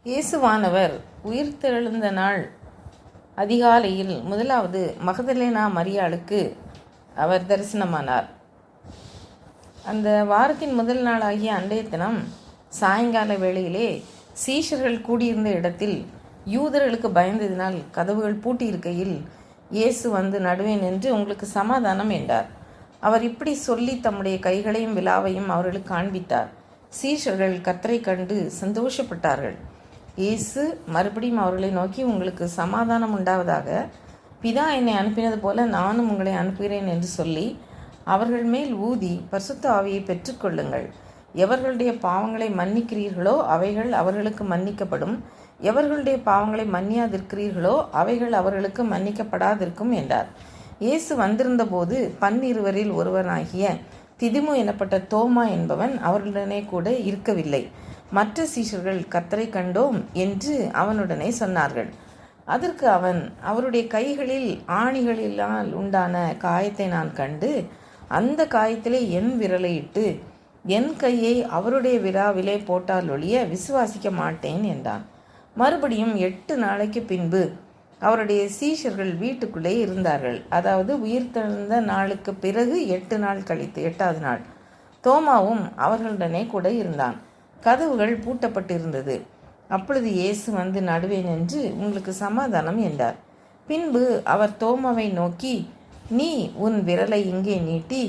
இயேசுவானவர் உயிர்த்தெழுந்த நாள் அதிகாலையில் முதலாவது மகதலேனா மரியாளுக்கு அவர் தரிசனமானார். அந்த வாரத்தின் முதல் நாளாகிய அன்றைய தினம் சாயங்கால வேளையிலே சீஷர்கள் கூடியிருந்த இடத்தில் யூதர்களுக்கு பயந்ததினால் கதவுகள் பூட்டியிருக்கையில் இயேசு வந்து நடுவே நின்று உங்களுக்கு சமாதானம் என்றார். அவர் இப்படி சொல்லி தம்முடைய கைகளையும் விலாவையும் அவர்களுக்கு காண்பித்தார். சீஷர்கள் கர்த்தரை கண்டு சந்தோஷப்பட்டார்கள். இயேசு மறுபடியும் அவர்களை நோக்கி உங்களுக்கு சமாதானம் உண்டாவதாக, பிதா என்னை அனுப்பினது போல நானும் உங்களை அனுப்புகிறேன் என்று சொல்லி அவர்கள் மேல் ஊதி பரிசுத்த ஆவியை பெற்றுக்கொள்ளுங்கள். எவர்களுடைய பாவங்களை மன்னிக்கிறீர்களோ அவைகள் அவர்களுக்கு மன்னிக்கப்படும், எவர்களுடைய பாவங்களை மன்னியாதிருக்கிறீர்களோ அவைகள் அவர்களுக்கு மன்னிக்கப்படாதிருக்கும் என்றார். இயேசு வந்திருந்த போது 12 ஒருவனாகிய திதிமு எனப்பட்ட தோமா என்பவன் அவர்களுடனே கூட இருக்கவில்லை. மற்ற சீஷர்கள் கர்த்தரை கண்டோம் என்று அவனுடனே சொன்னார்கள். அதற்கு அவன், அவருடைய கைகளில் ஆணிகளினால் உண்டான காயத்தை நான் கண்டு அந்த காயத்திலே என் விரலை இட்டு என் கையை அவருடைய விழாவிலே போட்டால் ஒழிய விசுவாசிக்க மாட்டேன் என்றான். மறுபடியும் 8 நாளைக்கு பின்பு அவருடைய சீஷர்கள் வீட்டுக்குள்ளே இருந்தார்கள். அதாவது உயிர்த்தெழுந்த நாளுக்கு பிறகு 8 நாள் கழித்து 8வது நாள் தோமாவும் அவர்களுடனே கூட இருந்தான். கதவுகள் பூட்டப்பட்டிருந்தது. அப்பொழுது இயேசு வந்து நடுவே நின்று உங்களுக்கு சமாதானம் என்றார். பின்பு அவர் தோமாவை நோக்கி, நீ உன் விரலை இங்கே நீட்டி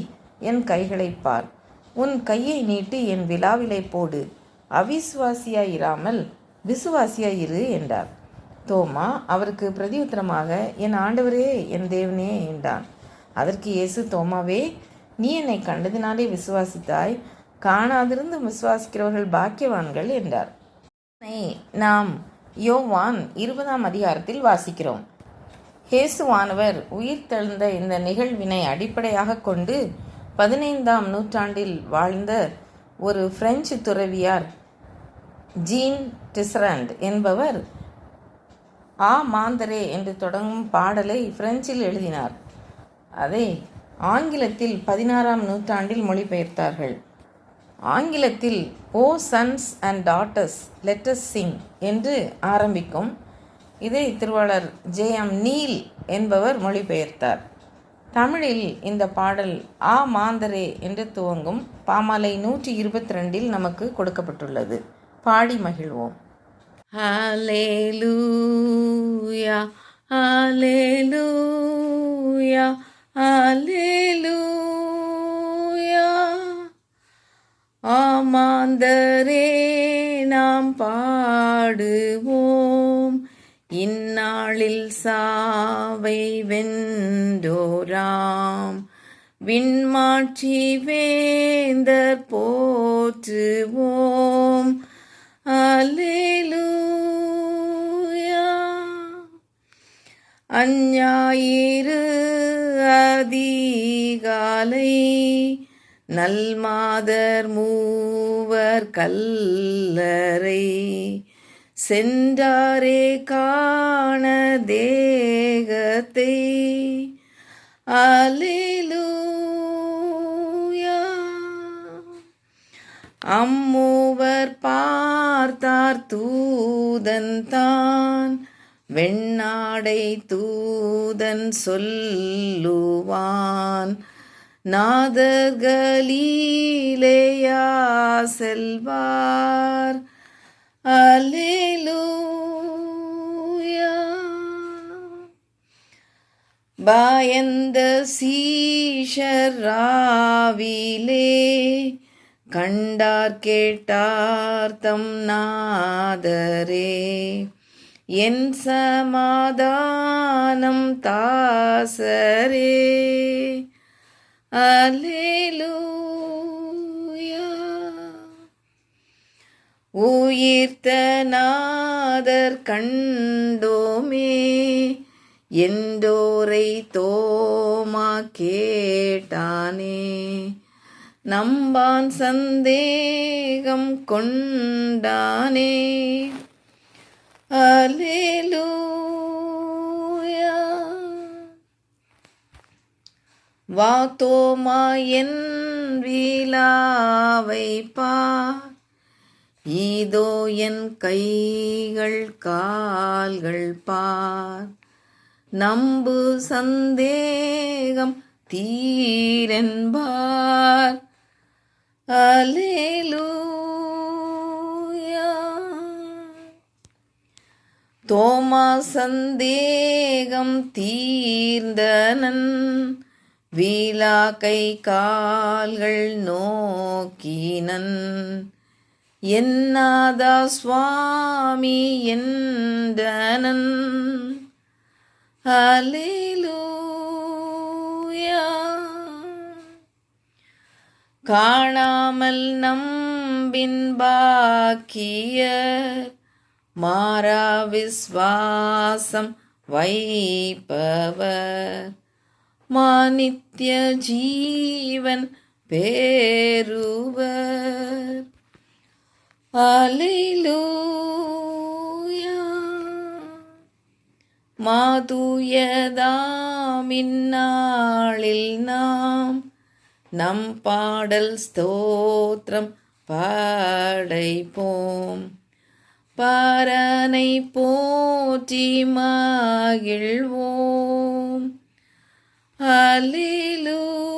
என் கைகளை பார், உன் கையை நீட்டி என் விலாவிலை போடு, அவிசுவாசியாயிராமல் விசுவாசியாயிரு என்றார். தோமா அவருக்கு பிரதியுத்தரமாக, என் ஆண்டவரே என் தேவனே என்றான். அதற்கு இயேசு, தோமாவே, நீ என்னை கண்டதினாலே விசுவாசித்தாய், காணாதிருந்து விசுவாசிக்கிறவர்கள் பாக்கியவான்கள் என்றார். நாம் யோவான் 20ஆம் அதிகாரத்தில் வாசிக்கிறோம். இயேசுவானவர் உயிர்த்தெழுந்த இந்த நிகழ்வினை அடிப்படையாக கொண்டு 15ஆம் நூற்றாண்டில் வாழ்ந்த ஒரு பிரெஞ்சு துறவியார் ஜீன் டிசரண்ட் என்பவர் ஆ மாந்தரே என்று தொடங்கும் பாடலை பிரெஞ்சில் எழுதினார். அதை ஆங்கிலத்தில் 16ஆம் நூற்றாண்டில் மொழிபெயர்த்தார்கள். ஆங்கிலத்தில் O sons and daughters let us sing என்று ஆரம்பிக்கும். இதை திருவாளர் ஜே.எம். நீல் என்பவர் மொழிபெயர்த்தார். தமிழில் இந்த பாடல் ஆ மாந்தரே என்று துவங்கும் பாமாலை 122 நமக்கு கொடுக்கப்பட்டுள்ளது. பாடி மகிழ்வோம். ஹல்லேலூயா ஹல்லேலூயா ஹல்லேலூயா. ஆமாந்தரே நாம் பாடுவோம், இந்நாளில் சாவை வென்றோராம் விண்மாட்சி வேந்தர் போற்றுவோம். அல்லேலூயா. அஞ்ஞாயிறு அதிகாலை நல்மாதர் மூவர் கல்லறை சென்றாரே காண தேகத்தை. அல்லேலூயா. அம்மூவர் பார்த்தார் தூதன் தான், வெண்ணாடை தூதன் சொல்லுவான், நாதர்கலீலேயா செல்வார். அல்லேலூயா. பயந்த சீஷர் ராவிலே கண்டார் கேட்டார் தம் நாதரே, என் சமாதானம் தாசரே. அல்லேலூயா. உயிர்த்த நாதர் கண்டோமே என்றோரை தோமா கேட்டானே, நம்பான் சந்தேகம் கொண்டானே. அல்லேலூயா. வா தோமா என் விலாவை பார், ஈதோ என் கைகள் கால்கள் பார், நம்பு சந்தேகம் தீரென்பார். அல்லேலூயா. தோமா சந்தேகம் தீர்ந்தனன், வீலா கை கால்கள் நோக்கினன். என்னாதா சுவாமி என்றனன். அல்லேலூயா. காணாமல் நம்பின் பாக்கியர், மாறா விஸ்வாசம் வைப்பவர், மாநித்திய ஜீவன் பேருவர். அல்லேலூயா. மாதூயதாமின்னாளில் நாம் நம் பாடல் ஸ்தோத்திரம் படைப்போம், பரனை போற்றி மகிழ்வோம். அல்லேலூயா.